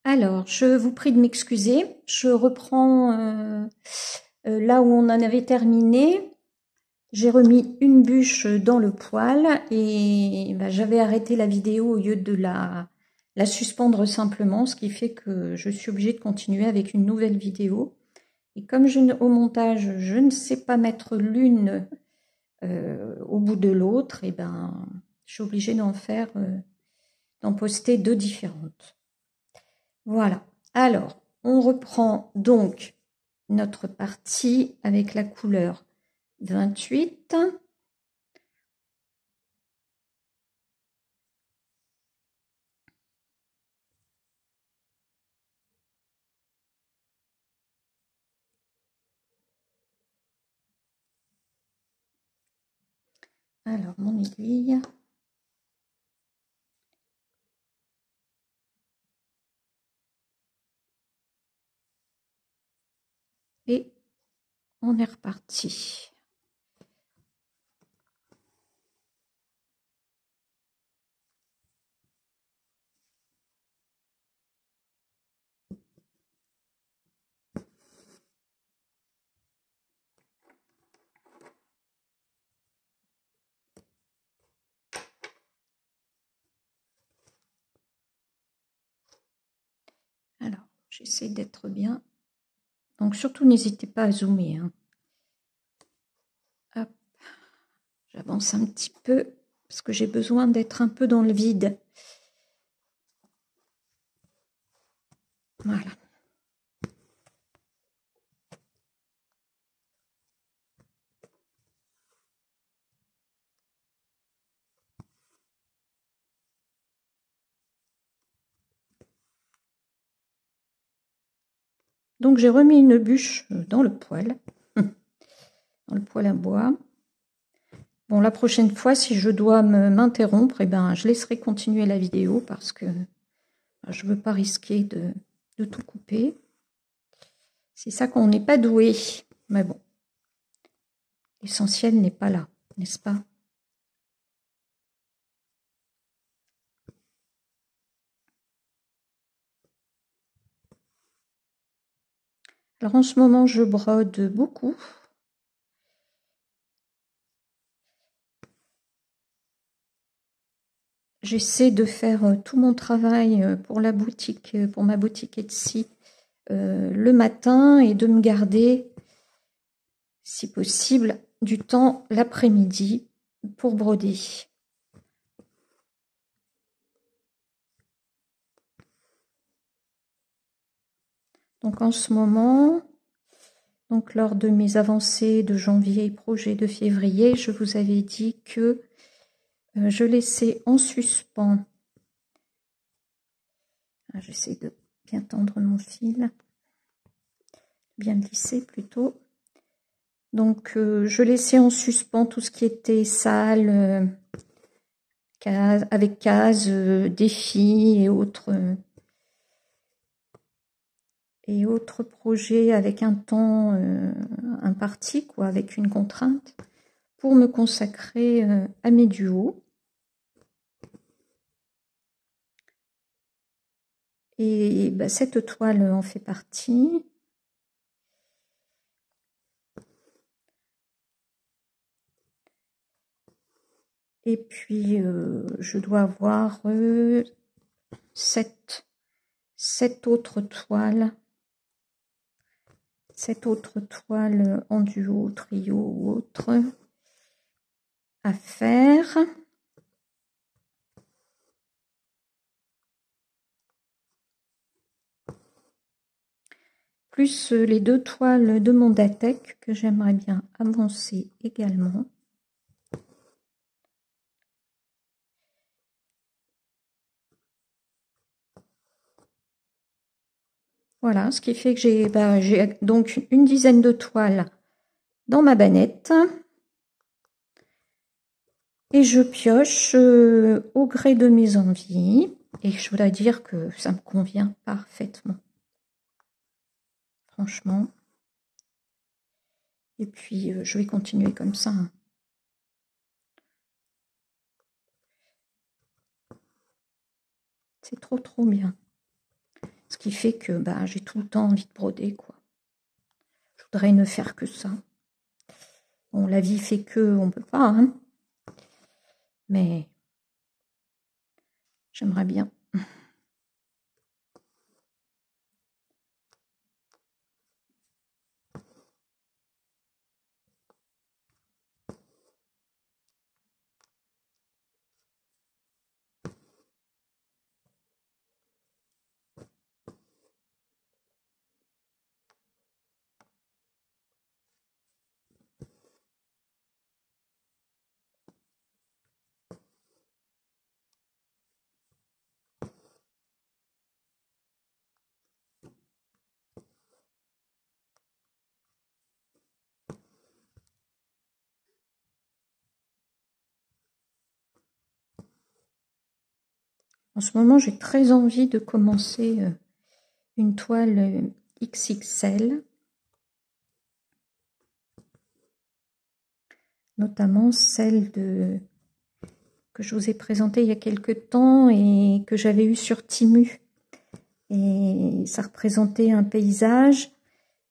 Alors, je vous prie de m'excuser. Je reprends là où on en avait terminé. J'ai remis une bûche dans le poêle et j'avais arrêté la vidéo au lieu de la suspendre simplement, ce qui fait que je suis obligée de continuer avec une nouvelle vidéo. Et comme au montage, je ne sais pas mettre l'une au bout de l'autre, et je suis obligée d'en poster deux différentes. Voilà. Alors, on reprend donc notre partie avec la couleur 28. Alors, mon aiguille. Et on est reparti. Alors, j'essaie d'être bien. Donc, surtout, n'hésitez pas à zoomer. Hein. Hop. J'avance un petit peu parce que j'ai besoin d'être un peu dans le vide. Voilà. Donc, j'ai remis une bûche dans le poêle, dans le poêle à bois. Bon, la prochaine fois, si je dois m'interrompre, je laisserai continuer la vidéo parce que je ne veux pas risquer de tout couper. C'est ça qu'on n'est pas doué. Mais bon, l'essentiel n'est pas là, n'est-ce pas? Alors en ce moment, je brode beaucoup. J'essaie de faire tout mon travail pour la boutique, pour ma boutique Etsy, le matin et de me garder, si possible, du temps l'après-midi pour broder. Donc en ce moment, donc lors de mes avancées de janvier et projets de février, je vous avais dit que je laissais en suspens. J'essaie de bien tendre mon fil, bien le lisser plutôt. Donc je laissais en suspens tout ce qui était salle, avec cases, défis et autres projets avec un temps imparti, quoi, avec une contrainte, pour me consacrer à mes duos. Et cette toile en fait partie. Et puis, je dois avoir 7 autres toiles. 7 autres toiles en duo, trio ou autre à faire. Plus les 2 toiles de mon Datek que j'aimerais bien avancer également. Voilà, ce qui fait que j'ai donc une dizaine de toiles dans ma bannette. Et je pioche au gré de mes envies. Et je voudrais dire que ça me convient parfaitement. Franchement. Et puis, je vais continuer comme ça. C'est trop bien. qui fait que bah, j'ai tout le temps envie de broder, quoi. Je voudrais ne faire que ça. Bon, la vie fait que on peut pas, hein. Mais j'aimerais bien. En ce moment, j'ai très envie de commencer une toile XXL, notamment celle que je vous ai présentée il y a quelque temps et que j'avais eue sur Temu. Et ça représentait un paysage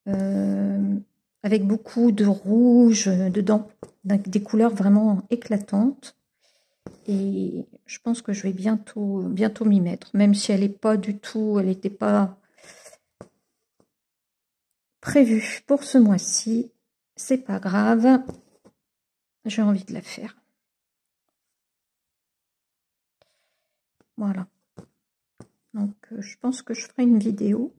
avec beaucoup de rouge dedans, des couleurs vraiment éclatantes. Et je pense que je vais bientôt m'y mettre, même si elle n'est pas du tout, elle n'était pas prévue pour ce mois-ci. C'est pas grave, j'ai envie de la faire. Voilà. Donc je pense que je ferai une vidéo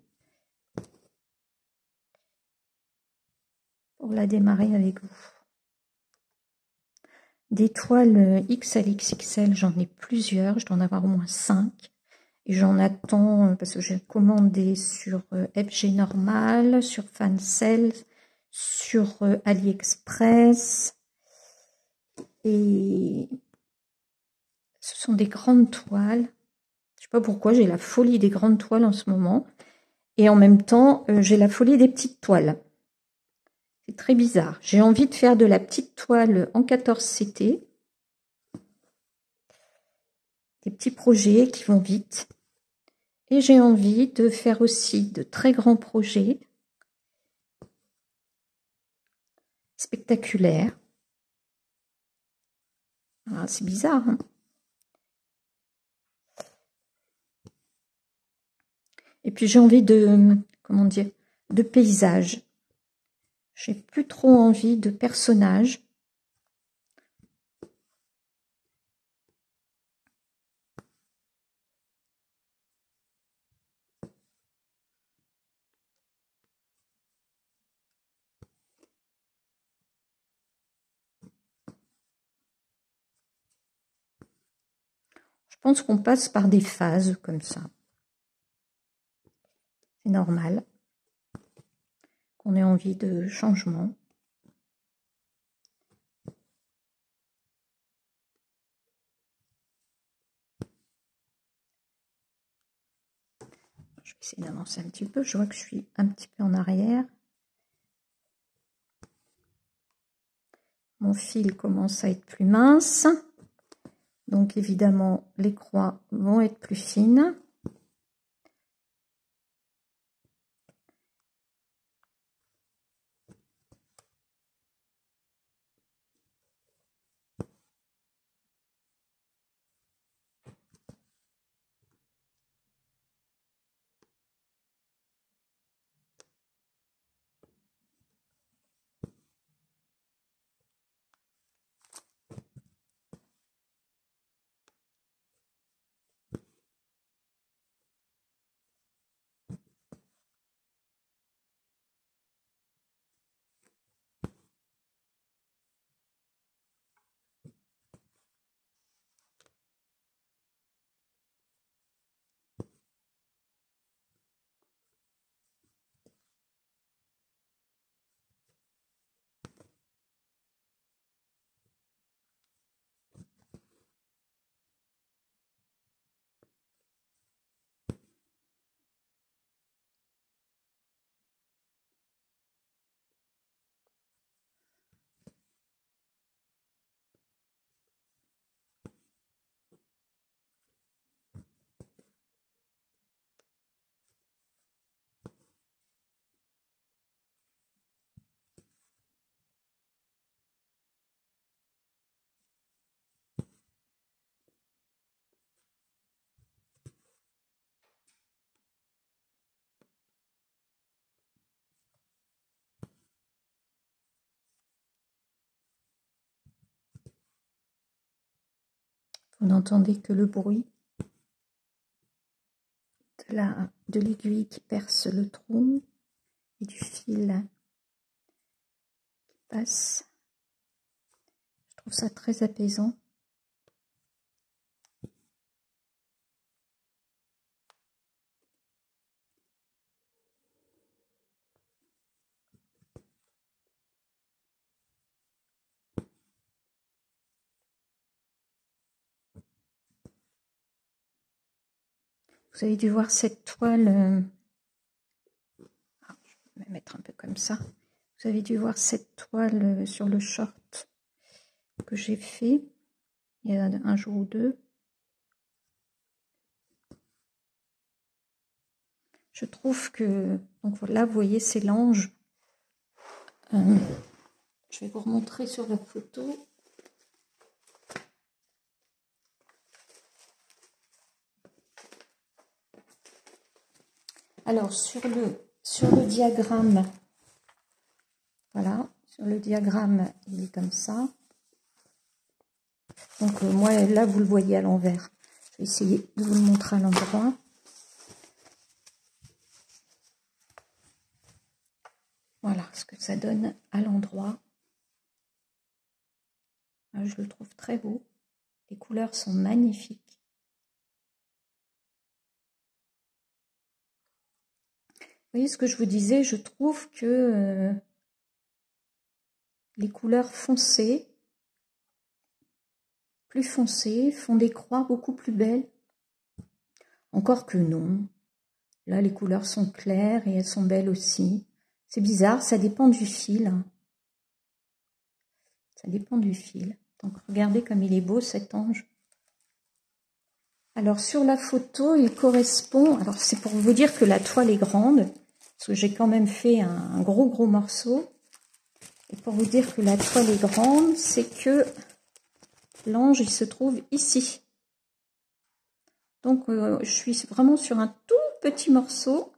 pour la démarrer avec vous. Des toiles XL, j'en ai plusieurs, je dois en avoir au moins 5. Et j'en attends, parce que j'ai commandé sur FG Normal, sur Fancel, sur AliExpress. Et ce sont des grandes toiles. Je sais pas pourquoi, j'ai la folie des grandes toiles en ce moment. Et en même temps, j'ai la folie des petites toiles. C'est très bizarre. J'ai envie de faire de la petite toile en 14 CT. Des petits projets qui vont vite. Et j'ai envie de faire aussi de très grands projets spectaculaires. Ah, c'est bizarre, hein? Et puis j'ai envie de, comment dire, de paysages. J'ai plus trop envie de personnages. Je pense qu'on passe par des phases comme ça. C'est normal qu'on ait envie de changement. Je vais essayer d'avancer un petit peu. Je vois que je suis un petit peu en arrière. Mon fil commence à être plus mince. Donc évidemment, les croix vont être plus fines. Vous n'entendez que le bruit de l'aiguille qui perce le trou et du fil qui passe. Je trouve ça très apaisant. Vous avez dû voir cette toile, je vais mettre un peu comme ça. Vous avez dû voir cette toile sur le short que j'ai fait il y a un jour ou deux. Je trouve que, donc voilà, vous voyez, c'est l'ange. Je vais vous remontrer sur la photo. Alors, sur le diagramme, voilà, sur le diagramme, il est comme ça. Donc, moi, là, vous le voyez à l'envers. Je vais essayer de vous le montrer à l'endroit. Voilà ce que ça donne à l'endroit. Je le trouve très beau. Les couleurs sont magnifiques. Vous voyez ce que je vous disais, je trouve que les couleurs foncées, plus foncées, font des croix beaucoup plus belles. Encore que non. Là, les couleurs sont claires et elles sont belles aussi. C'est bizarre, ça dépend du fil. Ça dépend du fil. Donc, regardez comme il est beau cet ange. Alors, sur la photo, il correspond... Alors, c'est pour vous dire que la toile est grande, parce que j'ai quand même fait un gros morceau. Et pour vous dire que la toile est grande, c'est que l'ange, il se trouve ici. Donc, je suis vraiment sur un tout petit morceau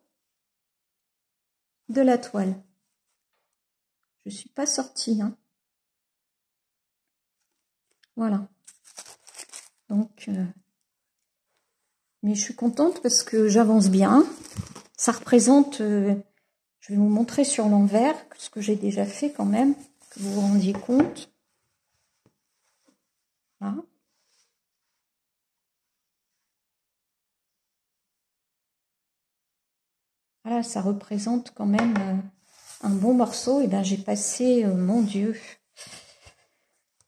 de la toile. Je ne suis pas sortie, hein. Voilà. Donc, mais je suis contente parce que j'avance bien. Ça représente, je vais vous montrer sur l'envers, ce que j'ai déjà fait quand même, que vous vous rendiez compte. Voilà. Voilà, ça représente quand même un bon morceau. Et bien, j'ai passé, mon Dieu,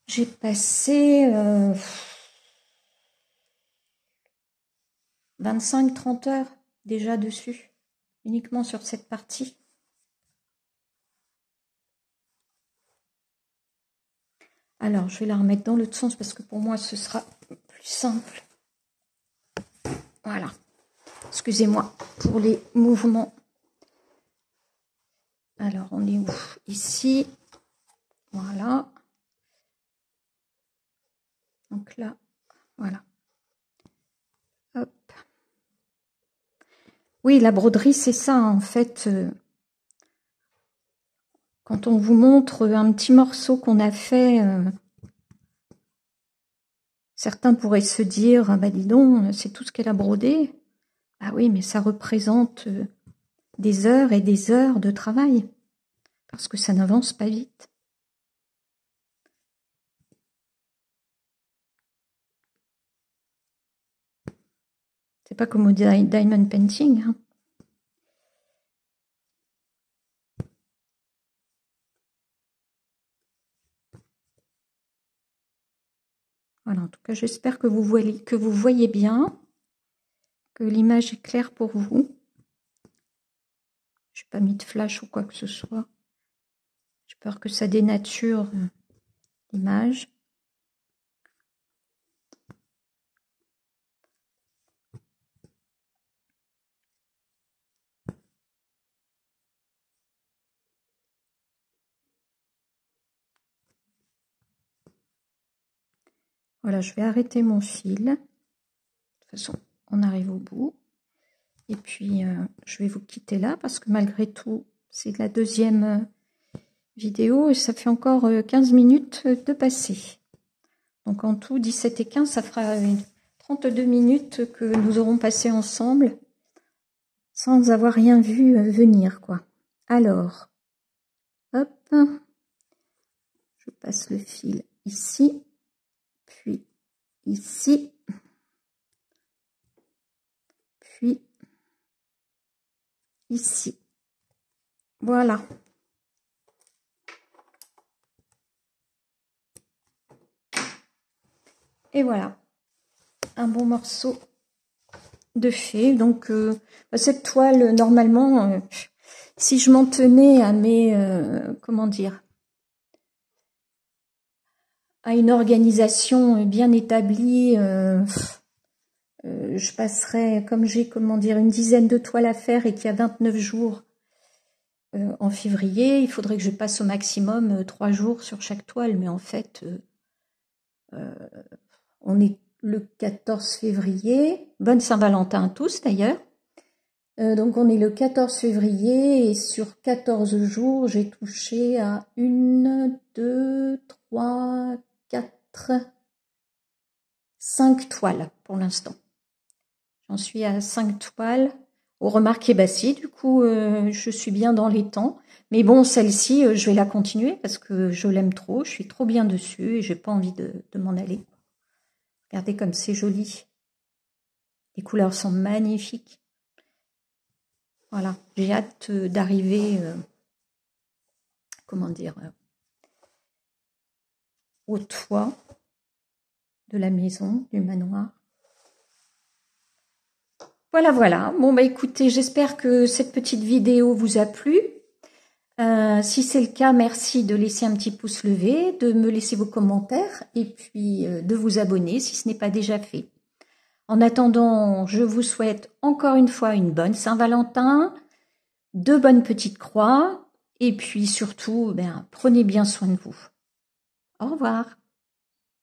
j'ai passé 25-30 heures déjà dessus, uniquement sur cette partie. Alors, je vais la remettre dans l'autre sens parce que pour moi, ce sera plus simple. Voilà. Excusez-moi pour les mouvements. Alors, on est où? Ici. Voilà. Donc là, voilà. Hop. Oui, la broderie, c'est ça, en fait. Quand on vous montre un petit morceau qu'on a fait, certains pourraient se dire, ah bah dis donc, c'est tout ce qu'elle a brodé. Ah oui, mais ça représente des heures et des heures de travail, parce que ça n'avance pas vite. C'est pas comme au diamond painting, hein. Voilà, en tout cas, j'espère que vous voyez bien, que l'image est claire pour vous. Je n'ai pas mis de flash ou quoi que ce soit. J'ai peur que ça dénature l'image. Voilà, je vais arrêter mon fil. De toute façon, on arrive au bout. Et puis, je vais vous quitter là parce que malgré tout, c'est la deuxième vidéo et ça fait encore 15 minutes de passer. Donc en tout, 17 et 15, ça fera 32 minutes que nous aurons passé ensemble sans avoir rien vu venir, quoi. Alors, hop, je passe le fil ici, puis ici, puis ici. Voilà. Et voilà, un bon morceau de fait. Donc, cette toile, normalement, si je m'en tenais à mes, comment dire, à une organisation bien établie, je passerais, comme j'ai, comment dire, une dizaine de toiles à faire et qu'il y a 29 jours en février, il faudrait que je passe au maximum 3 jours sur chaque toile. Mais en fait, on est le 14 février. Bonne Saint-Valentin à tous d'ailleurs. Donc on est le 14 février et sur 14 jours, j'ai touché à 1, 2, 3, 4, 5 toiles pour l'instant. J'en suis à 5 toiles. Oh, remarquez, bah si, du coup, je suis bien dans les temps. Mais bon, celle-ci, je vais la continuer parce que je l'aime trop. Je suis trop bien dessus et j'ai pas envie de m'en aller. Regardez comme c'est joli. Les couleurs sont magnifiques. Voilà, j'ai hâte d'arriver, comment dire, au toit de la maison, du manoir. Voilà, voilà. Bon, bah écoutez, j'espère que cette petite vidéo vous a plu. Si c'est le cas, merci de laisser un petit pouce levé, de me laisser vos commentaires et puis de vous abonner si ce n'est pas déjà fait. En attendant, je vous souhaite encore une fois une bonne Saint-Valentin, de bonnes petites croix et puis surtout, prenez bien soin de vous. Au revoir.